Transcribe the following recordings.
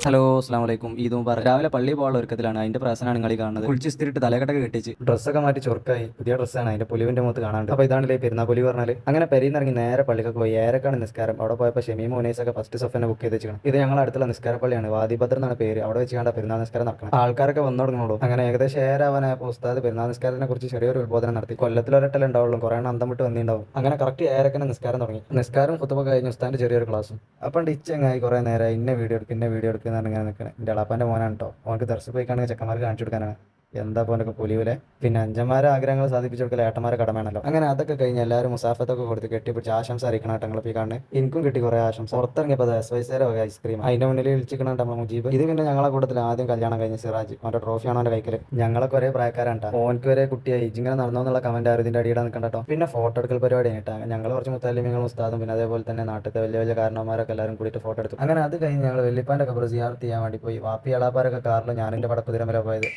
Hello അസ്സാം വലൈക്കും. ഈദ് മുബാറക്. രാവിലെ പള്ളിയിൽ പോകാനുള്ള ഒരുക്കത്തിലാണ്. അതിന്റെ പ്രശ്നമാണ് നിങ്ങൾ ഈ കാണുന്നത്. കുളിച്ച് സ്ഥിരിട്ട് തലക്കെട്ടൊക്കെ കെട്ടിച്ച് ഡ്രസ്സൊക്കെ മാറ്റി ചൊറുക്കായി പുതിയ ഡ്രസ്സാണ്. അതിന്റെ പുലിവിന്റെ മുഖത്ത് കാണാണ്ട്. അപ്പോൾ ഇതാണല്ലേ പെരുന്നാ പുലി പറഞ്ഞാൽ. അങ്ങനെ പെരീന്നിറങ്ങി നേരെ പള്ളിക്കൊക്കെ പോയി. ഏരക്കാണ് നിസ്കാരം. അവിടെ പോയപ്പോൾ ഷമീം മുനൈസൊക്കെ ഫസ്റ്റ് സഫനെ ബുക്ക് ചെയ്ത് വെച്ചാണ്. ഇത് ഞങ്ങൾ അടുത്തുള്ള നിസ്കാര പള്ളിയാണ്. വാദിഭദ്ര എന്നാണ് പേര്. അവിടെ വെച്ച് കണ്ട പെരുന്നാൾ നിസ്കാരം നടക്കണം. ആൾക്കാരൊക്കെ വന്നു തുടങ്ങുള്ളൂ. അങ്ങനെ ഏകദേശം ഏരാവാനായപ്പോൾ ഉസ്താദ് പെരുന്നാൾ നിസ്കാരത്തിനെ കുറിച്ച് ചെറിയൊരു ഉദ്ബോധനം നടത്തി. കൊല്ലത്തിൽ ഒരട്ടല്ലേ ഉണ്ടാവുള്ളൂ. കുറേ അന്തം വിട്ട് വന്നിട്ടുണ്ടാവും. അങ്ങനെ കറക്റ്റ് ഏരക്കനെ നിസ്കാരം തുടങ്ങി. നിസ്കാരം കുത്തുമ്പോൾ കഴിഞ്ഞ ഉസ്താദിന്റെ ചെറിയൊരു ക്ലാസ്സും. അപ്പം ഇച്ചങ്ങായി കുറേ നേരം ഇന്ന വീഡിയോ എടുക്കുന്ന ഇങ്ങനെ നിൽക്കണേ. എൻ്റെ എളാപ്പാൻ്റെ മോനാണ് കേട്ടോ. അവർക്ക് ദർശ പോയിക്കാണെങ്കിൽ ചെക്കന്മാർക്ക് കാണിച്ചു കൊടുക്കാനാണ്. എന്താ പോനൊക്കെ പുലിവിലെ. പിന്നെ അഞ്ചന്മാരെ ആഗ്രഹങ്ങൾ സാധിപ്പിച്ചു കൊടുക്കൽ ഏട്ടന്മാരെ കടമയാണല്ലോ. അങ്ങനെ അതൊക്കെ കഴിഞ്ഞ് എല്ലാവരും മുസാഫത്തൊക്കെ കൊടുത്ത് കെട്ടിപ്പിടിച്ച് ആശംസ അറിയിക്കണം കേട്ടോ. ഈ കാണുന്നത് എനിക്കും കിട്ടി കുറേ ആശംസ. പുറത്തിറങ്ങിയപ്പോൾ SYSയുടെ വക ഐസ്ക്രീം അതിന്റെ മുന്നിൽ വിളിച്ചിരിക്കണം നമ്മൾ മുജീബ്. ഇത് പിന്നെ ഞങ്ങളെ കൂട്ടത്തിൽ ആദ്യം കല്യാണം കഴിഞ്ഞ സിറാജ്. അവൻ്റെ ട്രോഫിയാണോ അവൻ്റെ കൈക്കൽ. ഞങ്ങളൊക്കെ ഒരേ പ്രായക്കാരാണ്. ഓനക്ക് വരെ കുട്ടിയായി ഇങ്ങനെ നടന്നോ എന്നുള്ള കമന്റ് ആരും ഇതിന്റെ അടിയിടാൻ നിൽക്കണ്ട കേട്ടോ. പിന്നെ ഫോട്ടോ എടുക്കൽ പരിപാടി ആയിട്ടാ ഞങ്ങൾ കുറച്ച് മുത്താലിമ്യങ്ങളും ഉസ്താദും പിന്നെ അതേപോലെ തന്നെ നാട്ടിലത്തെ വലിയ വലിയ കാരണവന്മാരൊക്കെ എല്ലാവരും കൂടിയിട്ട് ഫോട്ടോ എടുത്തു. അങ്ങനെ അത് കഴിഞ്ഞ് ഞങ്ങൾ വെല്ലിപ്പാൻ്റെ ഖബർ സിയാറത്ത് ചെയ്യാൻ വേണ്ടി പോയി. വാപ്പി എളാപ്പാരൊക്കെ കാറിൽ ഞാനിന്റെ പടക്കുതിരമല പോയത്.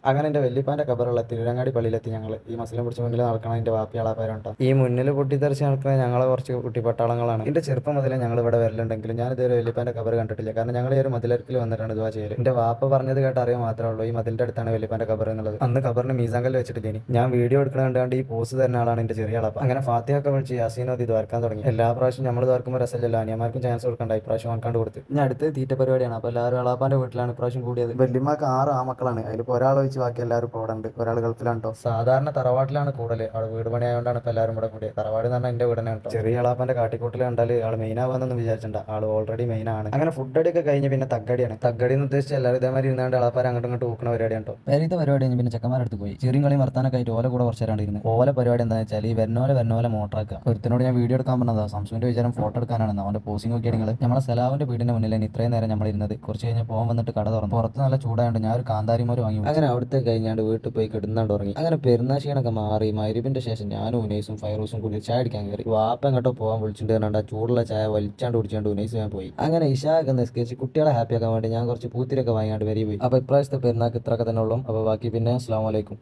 അങ്ങനെ എൻ്റെ വെല്ലിപ്പാൻ്റെ ഖബറുള്ള തിരുരങ്ങാടി പള്ളിയിലെത്തി ഞങ്ങൾ. ഈ മസ്ലിം പിടിച്ച് മുന്നിൽ നടക്കണം എൻ്റെ വാപ്പി എളാപ്പാരുണ്ടോ. ഈ മുന്നിൽ പൊട്ടിത്തെറിച്ച് നടക്കുന്ന ഞങ്ങളെ കുറച്ച് കുട്ടിപ്പട്ടാളങ്ങളാണ്. എൻ്റെ ചെറുപ്പം മുതലേ ഞങ്ങൾ ഇവിടെ വരലുണ്ടെങ്കിലും ഞാൻ ഇതുവരെ വെല്ലിപ്പാൻ്റെ ഖബർ കണ്ടിട്ടില്ല. കാരണം ഞങ്ങൾ ഈ ഒരു മതിലരക്കിൽ വന്നിട്ടാണ് ദുആ ചെയ്യൽ. എൻ്റെ വാപ്പ പറഞ്ഞത് കേട്ട് അറിയാൻ മാത്രമേ ഉള്ളൂ ഈ മതിലിൻ്റെ അടുത്താണ് വെല്ലിപ്പാൻ്റെ ഖബർ എന്നുള്ളത്. അന്ന് ഖബറിന് മീസാങ്കല്ല് വെച്ചിട്ടില്ല. ഞാൻ വീഡിയോ എടുക്കണ കണ്ടാണ്ട് ഈ പോസ് തരുന്ന ആളാണ് എൻ്റെ ചെറിയ ആളാപ്പ. അങ്ങനെ ഫാത്തിഹൊക്കെ വിളിച്ച് യാസീൻ ഓതി ദ്വാരക്കാൻ തുടങ്ങി. എല്ലാ പ്രാവശ്യം നമ്മൾ ദ്വാരക്കുമ്പോൾ രസമില്ലല്ലോ. അനിയന്മാർക്കും ചാൻസ് കൊടുക്കണ്ട. ഇപ്രാവശ്യം വാക്കാണ്ട് കൊടുത്ത്. ഇനി അടുത്ത് തീറ്റ പരിപാടിയാണ്. അപ്പോൾ എല്ലാവരും എളാപ്പാൻ്റെ വീട്ടിലാണ് ഇപ്രാവശ്യം കൂടിയത്. വെല്ലിമാക്ക് 6 ആമക്കളാണ്. അതിലിപ്പോൾ ഒരാൾ വെച്ച് ബാക്കി എല്ലാവരും പോകണം. ഒരാൾ ഗൾഫിലാണ് കേട്ടോ. സാധാരണ തറവാട്ടിലാണ് കൂടുതൽ. അവിടെ വീട് പണിയായതുകൊണ്ടാണ് ഇപ്പൊ എല്ലാവരും ഇവിടെ കൂടിയത്. തറവാട് എന്ന് പറഞ്ഞാൽ എന്റെ വീട് തന്നെ കേട്ടോ. ചെറിയ ആളാപ്പന്റെ കാട്ടിക്കൂട്ടിൽ കണ്ടാൽ ആൾ മെയിൻ ആവാന്നൊന്നും വിചാരിച്ചിട്ടുണ്ട്. ആൾ ഓൾറെഡി മെയിൻ ആണ്. അങ്ങനെ ഫുഡ് അടിയൊക്കെ കഴിഞ്ഞ് പിന്നെ തగ్గടിയാണ്. തగ్గടി എന്ന് ഉദ്ദേശിച്ച് എല്ലാവരും ഇതേമാതിരി ഇരുന്നാണ്ട് ആളാപ്പാരെ അങ്ങോട്ടും ഇങ്ങോട്ട് ഊക്കുന്ന പരിപാടിയാണ് കേട്ടോ. പേരത്തെ പരിപാടി കഴിഞ്ഞ് പിന്നെ ചെക്കന്മാരെടുത്ത് പോയി ചെറിയ കളി വർത്താനൊക്കെ ആയിട്ട് ഓല കൂടെ കുറച്ചേരാണ്ടിരുന്നു. ഓല പരിപാടി എന്താണെന്ന് വെച്ചാൽ ഈ വരുന്നോലെ മോട്ടറാക്കുക. ഒരുത്തിനോട് ഞാൻ വീഡിയോ എടുക്കാൻ പറഞ്ഞതാ. സംസുവിന്റെ വിചാരം ഫോട്ടോ എടുക്കാനാണ്. അവന്റെ പോസിംഗ് നോക്കിയാൽ നിങ്ങൾ നമ്മളെ സലാവിന്റെ വീടിന്റെ മുന്നിൽ ഇത്രയും നേരം നമ്മൾ ഇരുന്നത്. കുറച്ച് കഴിഞ്ഞ് പോകാൻ വന്നിട്ട് കട തുറന്നു. പുറത്ത് നല്ല ചൂടായതുകൊണ്ട് ഞാൻ ഒരു കാന്താരിമോര് വാങ്ങി. അങ്ങനെ അവിടുത്തെ കഴിഞ്ഞാണ്ട് വീട്ടിൽ പോയി കിടന്നാണ്ട് ഉറങ്ങി. അങ്ങനെ പെരുന്നാശീനൊക്കെ മാറി മഗ്‌രിബിന്റെ ശേഷം ഞാനും ഉനൈസും ഫൈറൂസും കൂടി ചായ അടിക്കാൻ കയറി. വാപ്പ എങ്ങോട്ടോ പോകാൻ വിളിച്ചിട്ട് കണ്ടാ ചൂടുള്ള ചായ വലിച്ചാണ്ട് കുടിച്ചാണ്ട് ഉനൈസ് ഞാൻ പോയി. അങ്ങനെ ഇഷായൊക്കെ നിസ്കരിച്ച് കുട്ടികളെ ഹാപ്പി ആക്കാൻ വേണ്ടി ഞാൻ കുറച്ച് പൂത്തിരൊക്കെ വാങ്ങിയാണ്ട് വരി പോയി. അപ്പോൾ ഇപ്രാവശ്യത്തെ പെരുന്നാൾക്ക് ഇത്രയൊക്കെ തന്നെ ഉള്ളൂ. അപ്പോൾ ബാക്കി പിന്നെ അസ്സലാമു അലൈക്കും.